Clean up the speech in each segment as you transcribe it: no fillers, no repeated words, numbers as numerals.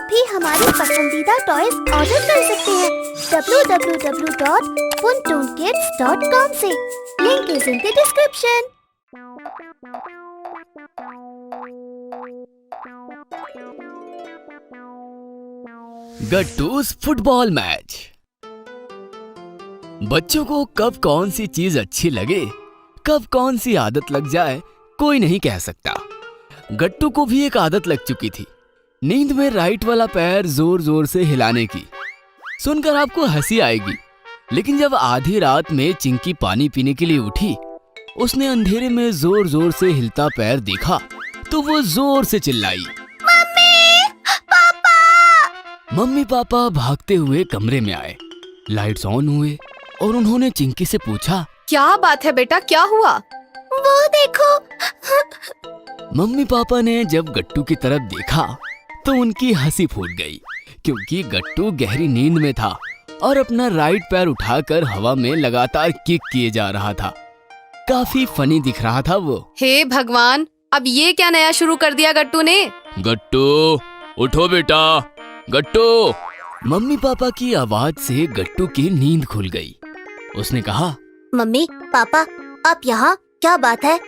भी हमारे पसंदीदा टॉयज ऑर्डर कर सकते हैं www.funtoonkids.com से। Link is in the description. Gattu's football match. बच्चों को कब कौन सी चीज अच्छी लगे, कब कौन सी आदत लग जाए, कोई नहीं कह सकता। गट्टू को भी एक आदत लग चुकी थी, नींद में राइट वाला पैर जोर जोर से हिलाने की। सुनकर आपको हंसी आएगी, लेकिन जब आधी रात में चिंकी पानी पीने के लिए उठी, उसने अंधेरे में जोर जोर से हिलता पैर देखा तो वो जोर से चिल्लाई, मम्मी पापा भागते हुए कमरे में आए। लाइट्स ऑन हुए और उन्होंने चिंकी से पूछा, क्या बात है बेटा, क्या हुआ? वो देखो। मम्मी पापा ने जब गट्टू की तरफ देखा तो उनकी हंसी फूट गई, क्योंकि गट्टू गहरी नींद में था और अपना राइट पैर उठाकर हवा में लगातार किक किए जा रहा था। काफी फनी दिख रहा था वो। हे भगवान, अब ये क्या नया शुरू कर दिया गट्टू ने? गट्टू उठो बेटा, गट्टू। मम्मी पापा की आवाज से गट्टू की नींद खुल गई। उसने कहा, मम्मी पापा आप यहाँ, क्या बात है?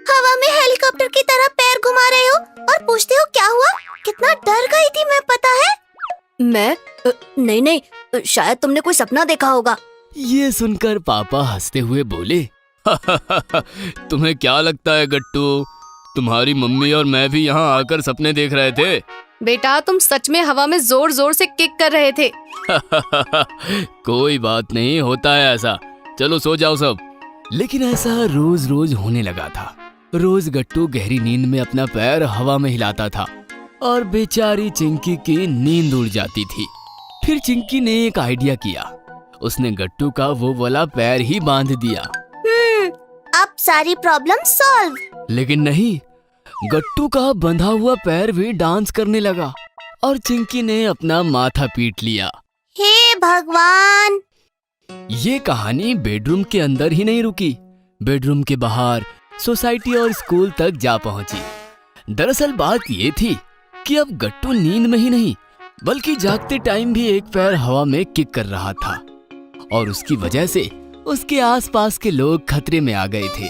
हवा में हेलीकॉप्टर की तरह पैर घुमा रहे हो और पूछते हो क्या हुआ? कितना डर गई थी मैं, पता है? मैं नहीं, शायद तुमने कोई सपना देखा होगा। ये सुनकर पापा हंसते हुए बोले, तुम्हें क्या लगता है गट्टू, तुम्हारी मम्मी और मैं भी यहाँ आकर सपने देख रहे थे? बेटा, तुम सच में हवा में जोर जोर से किक कर रहे थे। कोई बात नहीं, होता है ऐसा। चलो सो जाओ सब। लेकिन ऐसा रोज रोज होने लगा था। रोज गट्टू गहरी नींद में अपना पैर हवा में हिलाता था और बेचारी चिंकी की नींद उड़ जाती थी। फिर चिंकी ने एक आइडिया किया। उसने गट्टू का वो वाला पैर ही बांध दिया। अब सारी प्रॉब्लम सॉल्व। लेकिन नहीं, गट्टू का बंधा हुआ पैर भी डांस करने लगा और चिंकी ने अपना माथा पीट लिया। हे भगवान! ये कहानी बेडरूम के अंदर ही नहीं रुकी, बेडरूम के बाहर सोसाइटी और स्कूल तक जा पहुंची। दरअसल बात ये थी कि अब गट्टू नींद में ही नहीं, बल्कि जागते टाइम भी एक पैर हवा में किक कर रहा था और उसकी वजह से उसके आसपास के लोग खतरे में आ गए थे।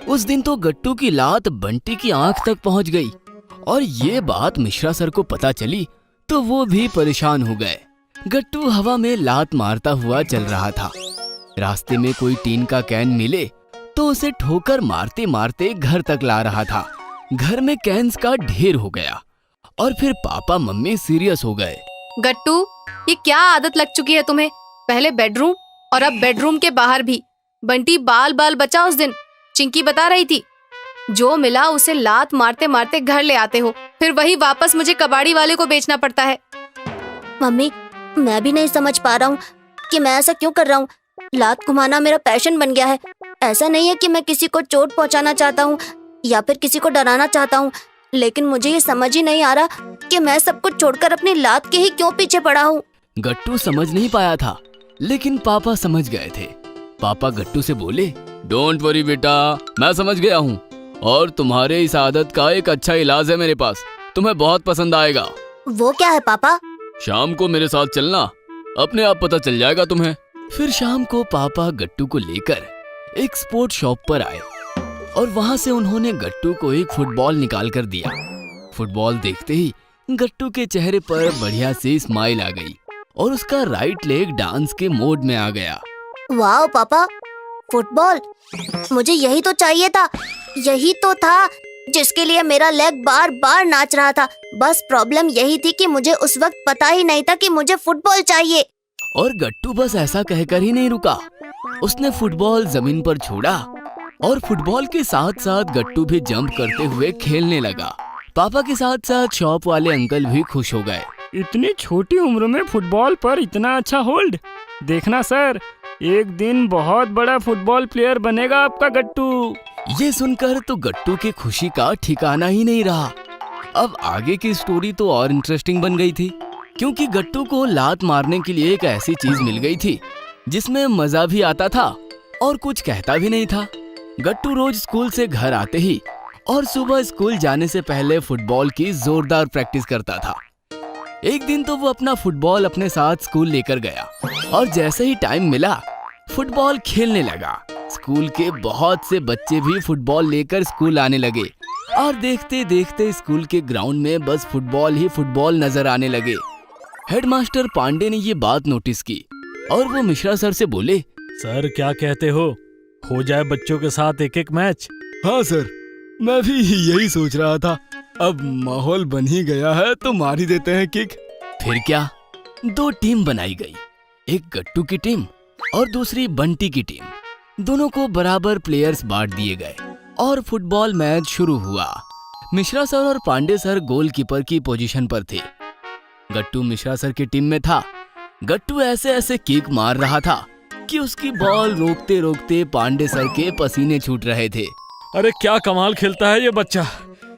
उस दिन तो गट्टू की लात बंटी की आंख तक पहुंच गई और ये बात मिश्रा सर को पता चली तो वो भी परेशान हो गए। गट्टू हवा में लात मारता हुआ चल रहा था। रास्ते में कोई टीन का कैन मिले तो उसे ठोकर मारते मारते घर तक ला रहा था। घर में कैन्स का ढेर हो गया और फिर पापा मम्मी सीरियस हो गए। गट्टू, ये क्या आदत लग चुकी है तुम्हें? पहले बेडरूम और अब बेडरूम के बाहर भी। बंटी बाल बाल बचा उस दिन, चिंकी बता रही थी। जो मिला उसे लात मारते मारते घर ले आते हो, फिर वही वापस मुझे कबाड़ी वाले को बेचना पड़ता है। मम्मी, मैं भी नहीं समझ पा रहा हूँ कि मैं ऐसा क्यों कर रहा हूँ। लात घुमाना मेरा पैशन बन गया है। ऐसा नहीं है कि मैं किसी को चोट पहुँचाना चाहता हूँ या फिर किसी को डराना चाहता हूँ, लेकिन मुझे ये समझ ही नहीं आ रहा कि मैं सब कुछ छोड़कर अपनी लात के ही क्यों पीछे पड़ा हूँ। गट्टू समझ नहीं पाया था, लेकिन पापा समझ गए थे। पापा गट्टू से बोले, डोंट वरी बेटा, मैं समझ गया हूँ और तुम्हारे इस आदत का एक अच्छा इलाज है मेरे पास, तुम्हें बहुत पसंद आएगा। वो क्या है पापा? शाम को मेरे साथ चलना, अपने आप पता चल जाएगा तुम्हें। फिर शाम को पापा गट्टू को लेकर एक स्पोर्ट शॉप पर आए और वहां से उन्होंने गट्टू को एक फुटबॉल निकाल कर दिया। फुटबॉल देखते ही गट्टू के चेहरे पर बढ़िया सी स्माइल आ गई और उसका राइट लेग डांस के मोड में आ गया। वाह पापा, फुटबॉल! मुझे यही तो चाहिए था, यही तो था जिसके लिए मेरा लेग बार बार नाच रहा था। बस प्रॉब्लम यही थी कि मुझे उस वक्त पता ही नहीं था कि मुझे फुटबॉल चाहिए। और गट्टू बस ऐसा कहकर ही नहीं रुका, उसने फुटबॉल जमीन पर छोड़ा और फुटबॉल के साथ साथ गट्टू भी जंप करते हुए खेलने लगा। पापा के साथ साथ शॉप वाले अंकल भी खुश हो गए। इतनी छोटी उम्र में फुटबॉल पर इतना अच्छा होल्ड, देखना सर, एक दिन बहुत बड़ा फुटबॉल प्लेयर बनेगा आपका गट्टू। ये सुनकर तो गट्टू की खुशी का ठिकाना ही नहीं रहा। अब आगे की स्टोरी तो और इंटरेस्टिंग बन गई थी, क्योंकि गट्टू को लात मारने के लिए एक ऐसी चीज मिल गई थी जिसमें मजा भी आता था और कुछ कहता भी नहीं था। गट्टू रोज स्कूल से घर आते ही और सुबह स्कूल जाने से पहले फुटबॉल की जोरदार प्रैक्टिस करता था। एक दिन तो वो अपना फुटबॉल अपने साथ स्कूल लेकर गया और जैसे ही टाइम मिला फुटबॉल खेलने लगा। स्कूल के बहुत से बच्चे भी फुटबॉल लेकर स्कूल आने लगे और देखते देखते स्कूल के ग्राउंड में बस फुटबॉल ही फुटबॉल नजर आने लगे। हेडमास्टर पांडे ने ये बात नोटिस की और वो मिश्रा सर से बोले, सर क्या कहते हो जाए बच्चों के साथ एक एक मैच? हाँ सर, मैं भी यही सोच रहा था। अब माहौल बन ही गया है तो मार ही देते हैं किक। फिर क्या, 2 टीम बनाई गई, एक गट्टू की टीम और दूसरी बंटी की टीम। दोनों को बराबर प्लेयर्स बांट दिए गए और फुटबॉल मैच शुरू हुआ। मिश्रा सर और पांडे सर गोलकीपर की पोजीशन पर थे। गट्टू मिश्रा सर की टीम में था। गट्टू ऐसे ऐसे किक मार रहा था कि उसकी बॉल रोकते रोकते पांडे सर के पसीने छूट रहे थे। अरे क्या कमाल खेलता है ये बच्चा।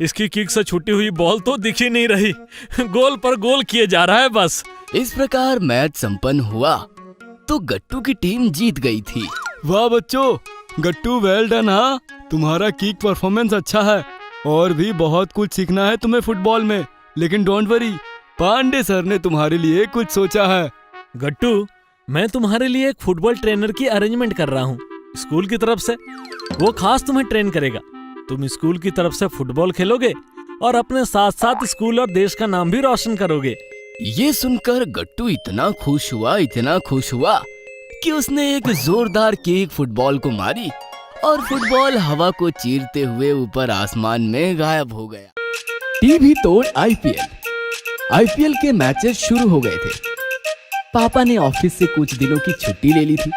इसकी किक से छूटी हुई बॉल तो दिख ही नहीं रही, गोल पर गोल किए जा रहा है बस। इस प्रकार मैच संपन्न हुआ तो गट्टू की टीम जीत गई थी। वाह बच्चों, गट्टू वेल डन। हाँ, तुम्हारा किक परफॉर्मेंस अच्छा है और भी बहुत कुछ सीखना है तुम्हें फुटबॉल में। लेकिन डोंट वरी, पांडे सर ने तुम्हारे लिए कुछ सोचा है। गट्टू, मैं तुम्हारे लिए एक फुटबॉल ट्रेनर की अरेंजमेंट कर रहा हूँ स्कूल की तरफ से। वो खास तुम्हें ट्रेन करेगा। तुम स्कूल की तरफ से फुटबॉल खेलोगे और अपने साथ साथ स्कूल और देश का नाम भी रोशन करोगे। ये सुनकर गट्टू इतना खुश हुआ कि उसने एक जोरदार किक फुटबॉल को मारी और फुटबॉल हवा को चीरते हुए ऊपर आसमान में गायब हो गया। टीवी तोड़ आईपीएल के मैचेस शुरू हो गए थे। पापा ने ऑफिस से कुछ दिनों की छुट्टी ले ली थी।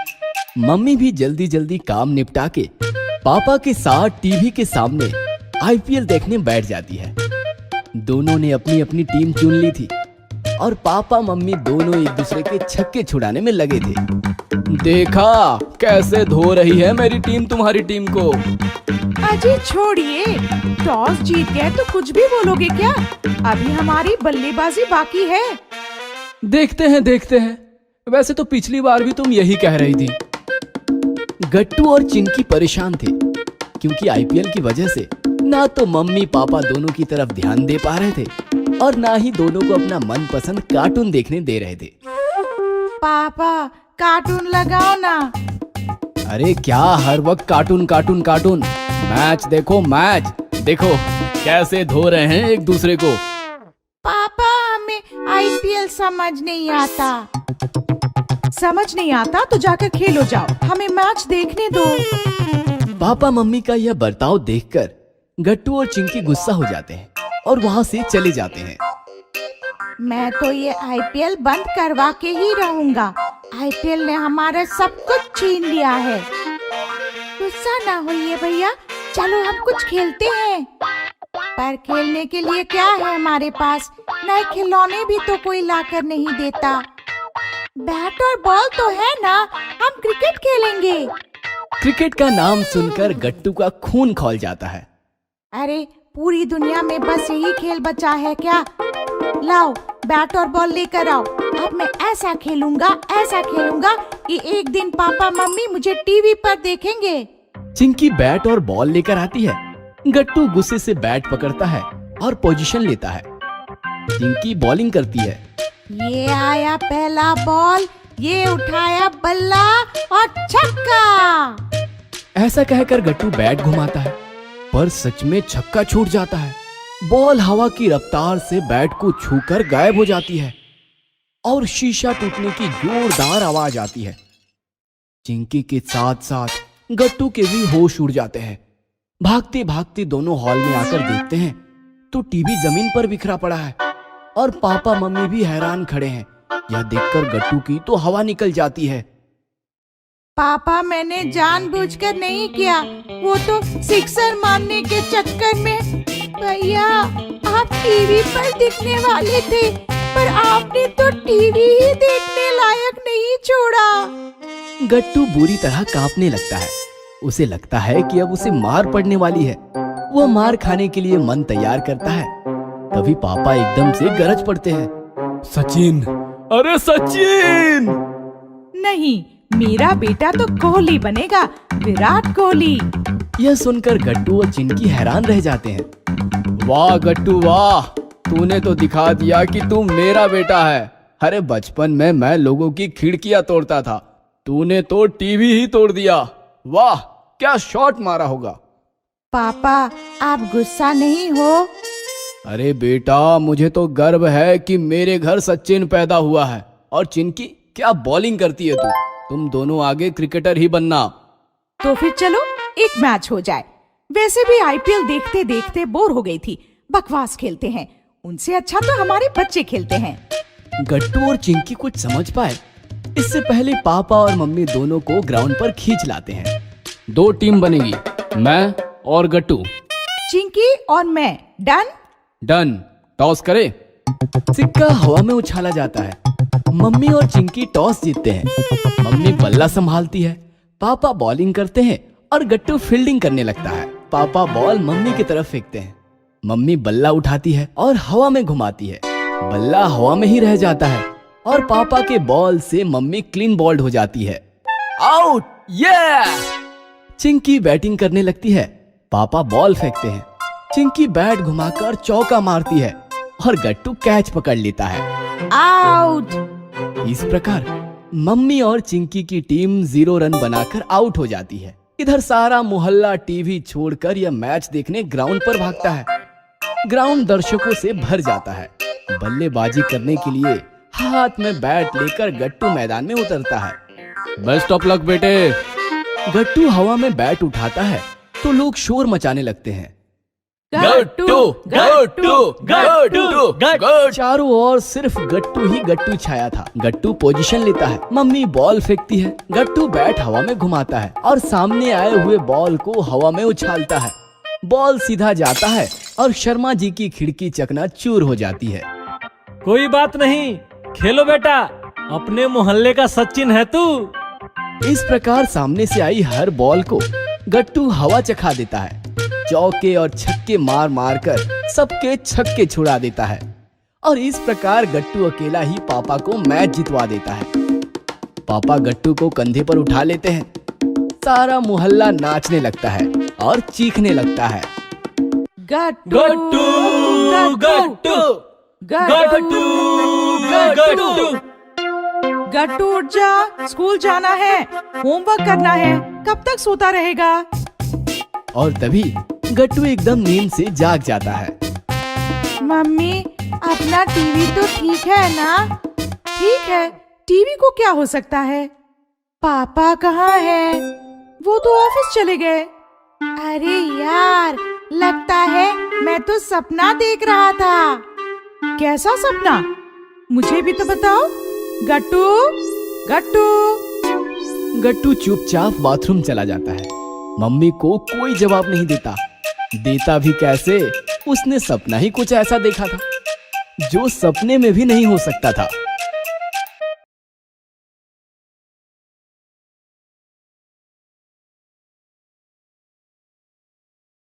मम्मी भी जल्दी जल्दी काम निपटा के पापा के साथ टीवी के सामने आईपीएल देखने बैठ जाती है। दोनों ने अपनी अपनी टीम चुन ली थी और पापा मम्मी दोनों एक दूसरे के छक्के छुड़ाने में लगे थे। देखा कैसे धो रही है मेरी टीम तुम्हारी टीम को। अजय छोड़िए, टॉस जीत गए तो कुछ भी बोलोगे क्या? अभी हमारी बल्लेबाजी बाकी है। देखते हैं। वैसे तो पिछली बार भी तुम यही कह रही थी। गट्टू और चिंकी परेशान थे क्योंकि आईपीएल की वजह से ना तो मम्मी पापा दोनों की तरफ ध्यान दे पा रहे थे और ना ही दोनों को अपना मनपसंद कार्टून देखने दे रहे थे। पापा कार्टून लगाओ ना। अरे क्या हर वक्त कार्टून। मैच देखो कैसे धो रहे हैं एक दूसरे को। पापा हमें आईपीएल समझ नहीं आता तो जाकर खेलो जाओ, हमें मैच देखने दो। पापा मम्मी का यह बर्ताव देखकर गट्टू और चिंकी गुस्सा हो जाते हैं और वहाँ से चले जाते हैं। मैं तो ये आईपीएल बंद करवा के ही रहूंगा। आईपीएल ने हमारा सब कुछ छीन लिया है। गुस्सा ना होइए भैया, चलो हम कुछ खेलते हैं। पर खेलने के लिए क्या है हमारे पास? नए खिलौने भी तो कोई लाकर नहीं देता। बैट और बॉल तो है ना, हम क्रिकेट खेलेंगे। क्रिकेट का नाम सुनकर गट्टू का खून खौल जाता है। अरे पूरी दुनिया में बस यही खेल बचा है क्या? लाओ बैट और बॉल लेकर आओ। अब मैं ऐसा खेलूंगा कि एक दिन पापा मम्मी मुझे टीवी पर देखेंगे। चिंकी बैट और बॉल लेकर आती है। गट्टू गुस्से से बैट पकड़ता है और पोजीशन लेता है। चिंकी बॉलिंग करती है। ये आया पहला बॉल, ये उठाया बल्ला और छक्का। ऐसा कहकर गट्टू बैट घुमाता है पर सच में छक्का छूट जाता है। बॉल हवा की रफ्तार से बैट को छूकर गायब हो जाती है और शीशा टूटने की जोरदार आवाज आती है। चिंकी के साथ साथ गट्टू के भी होश उड़ जाते हैं। भागते भागते दोनों हॉल में आकर देखते हैं तो टीवी जमीन पर बिखरा पड़ा है और पापा मम्मी भी हैरान खड़े हैं। यह देखकर गट्टू की तो हवा निकल जाती है। पापा मैंने जानबूझकर नहीं किया, वो तो सिक्सर मारने के चक्कर में। भैया आप टीवी पर दिखने वाले थे पर आपने तो टीवी ही देखने लायक नहीं छोड़ा। गट्टू बुरी तरह कांपने लगता है। उसे लगता है कि अब उसे मार पड़ने वाली है। वो मार खाने के लिए मन तैयार करता है। तभी पापा एकदम से गरज पड़ते हैं। सचिन, अरे सचिन! नहीं, मेरा बेटा तो कोहली बनेगा, विराट कोहली। यह सुनकर गट्टू और चिंकी हैरान रह जाते हैं। वाह गट्टू वाह, तूने तो दिखा दिया कि तू मेरा बेटा है। अरे बचपन में मैं लोगों की खिड़कियां तोड़ता था, तूने तो टीवी ही तोड़ दिया। वाह, क्या शॉट मारा होगा। पापा आप गुस्सा नहीं हो? अरे बेटा, मुझे तो गर्व है कि मेरे घर सचिन पैदा हुआ है। और चिंकी, क्या बॉलिंग करती है तू। तुम दोनों आगे क्रिकेटर ही बनना। तो फिर चलो एक मैच हो जाए। वैसे भी आईपीएल देखते देखते बोर हो गई थी। बकवास खेलते हैं, उनसे अच्छा तो हमारे बच्चे खेलते हैं। गट्टू और चिंकी कुछ समझ पाए इससे पहले पापा और मम्मी दोनों को ग्राउंड पर खींच लाते हैं। 2 टीम बनेगी, मैं और गट्टू। चिंकी और मैं। डन? डन। टॉस करे। सिक्का हवा में उछाला जाता है। मम्मी और चिंकी टॉस जीतते हैं। मम्मी बल्ला संभालती है, पापा बॉलिंग करते हैं और गट्टू फील्डिंग करने लगता है। पापा बॉल मम्मी की तरफ फेंकते हैं। मम्मी बल्ला उठाती है और हवा में घुमाती है। बल्ला हवा में ही रह जाता है और पापा के बॉल से मम्मी क्लीन बॉल्ड हो जाती है। आउट! ये! चिंकी बैटिंग करने लगती है। पापा बॉल फेंकते हैं। चिंकी बैट घुमाकर चौका मारती है और गट्टू कैच पकड़ लेता है। आउट! इस प्रकार मम्मी और चिंकी की टीम 0 रन बनाकर आउट हो जाती है। इधर सारा मोहल्ला टीवी छोड़कर यह मैच देखने ग्राउंड पर भागता है। ग्राउंड दर्शकों से भर जाता है। बल्लेबाजी करने के लिए हाथ में बैट लेकर गट्टू मैदान में उतरता है। बेस्ट ऑफ लक बेटे। गट्टू हवा में बैट उठाता है तो लोग शोर मचाने लगते हैं। गट्टू! गट्टू! गट्टू! गट्टू! चारों ओर सिर्फ गट्टू ही गट्टू छाया था। गट्टू पोजीशन लेता है। मम्मी बॉल फेंकती है। गट्टू बैट हवा में घुमाता है और सामने आए हुए बॉल को हवा में उछालता है। बॉल सीधा जाता है और शर्मा जी की खिड़की चकनाचूर हो जाती है। कोई बात नहीं, खेलो बेटा, अपने मोहल्ले का सचिन है तू। इस प्रकार सामने से आई हर बॉल को गट्टू हवा चखा देता है। चौके और छक्के मार मार कर सबके छक्के छुड़ा देता है और इस प्रकार गट्टू अकेला ही पापा को मैच जितवा देता है। पापा गट्टू को कंधे पर उठा लेते हैं। सारा मोहल्ला नाचने लगता है और चीखने लगता है। गट्टू! गट्टू! गट्टू! गट्टू उठ जा, स्कूल जाना है, होमवर्क करना है। कब तक सोता रहेगा? और तभी गट्टू एकदम नींद से जाग जाता है। मम्मी, अपना टीवी तो ठीक है ना? ठीक है, टीवी को क्या हो सकता है? पापा कहाँ है? वो तो ऑफिस चले गए। अरे यार, लगता है मैं तो सपना देख रहा था। कैसा सपना? मुझे भी तो बताओ। गट्टू! गट्टू! गट्टू चुपचाप बाथरूम चला जाता है। मम्मी को कोई जवाब नहीं देता भी कैसे? उसने सपना ही कुछ ऐसा देखा था जो सपने में भी नहीं हो सकता था।